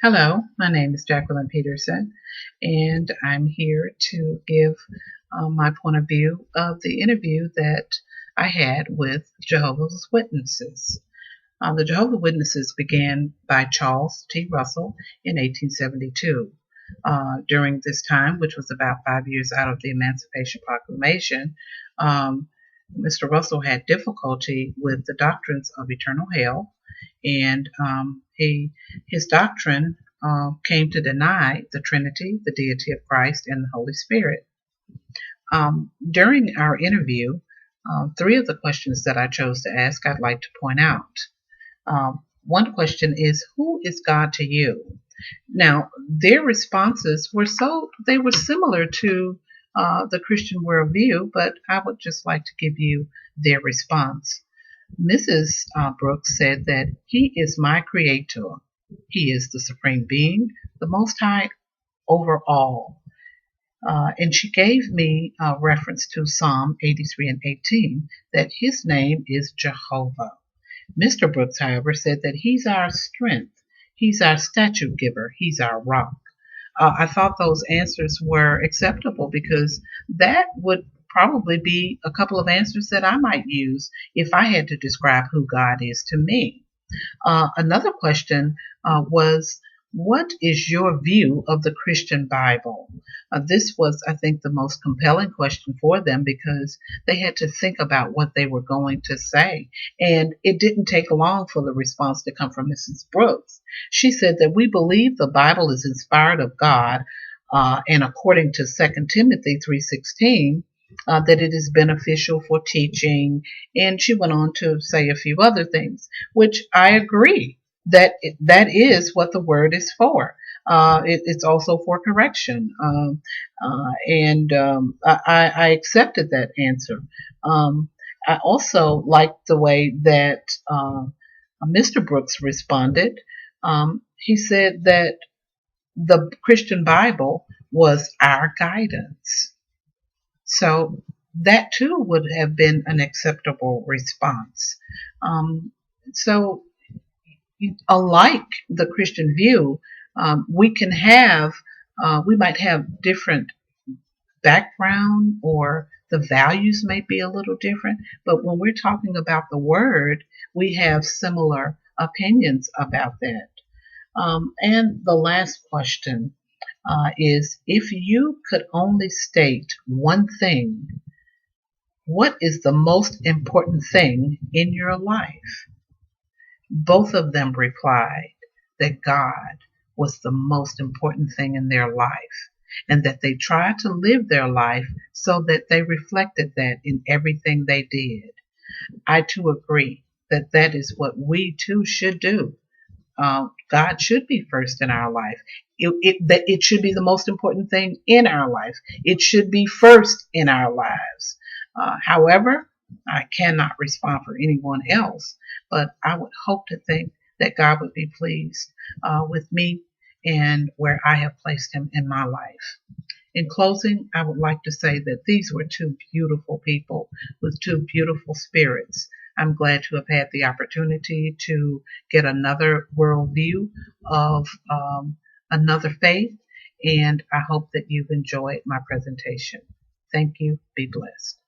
Hello, my name is Jacqueline Peterson, and I'm here to give my point of view of the interview that I had with Jehovah's Witnesses. The Jehovah's Witnesses began by Charles T. Russell in 1872. During this time, which was about 5 years out of the Emancipation Proclamation, Mr. Russell had difficulty with the doctrines of eternal hell, and his doctrine came to deny the Trinity, the deity of Christ, and the Holy Spirit. During our interview, three of the questions that I chose to ask, I'd like to point out. One question is, who is God to you? Now, their responses were similar to the Christian worldview, but I would just like to give you their response. Mrs. Brooks said that He is my creator. He is the supreme being, the most high over all. And she gave me a reference to Psalm 83 and 18, that His name is Jehovah. Mr. Brooks, however, said that He's our strength. He's our statute giver. He's our rock. I thought those answers were acceptable because that would probably be a couple of answers that I might use if I had to describe who God is to me. Another question was, what is your view of the Christian Bible? This was, I think, the most compelling question for them because they had to think about what they were going to say. And it didn't take long for the response to come from Mrs. Brooks. She said that we believe the Bible is inspired of God, and according to 2 Timothy 3:16, that it is beneficial for teaching. And she went on to say a few other things, which I agree that is what the word is for. It's also for correction. I accepted that answer. I also liked the way that Mr. Brooks responded. He said that the Christian Bible was our guidance. So that too would have been an acceptable response. So unlike the Christian view, we might have different background, or the values may be a little different, but when we're talking about the word, we have similar opinions about that. And the last question is, if you could only state one thing, what is the most important thing in your life? Both of them replied that God was the most important thing in their life, and that they tried to live their life so that they reflected that in everything they did. I too agree that that is what we too should do. God should be first in our life. It should be the most important thing in our life. It should be first in our lives. However, I cannot respond for anyone else, but I would hope to think that God would be pleased with me and where I have placed Him in my life. In closing, I would like to say that these were two beautiful people with two beautiful spirits. I'm glad to have had the opportunity to get another worldview of another faith, and I hope that you've enjoyed my presentation. Thank you. Be blessed.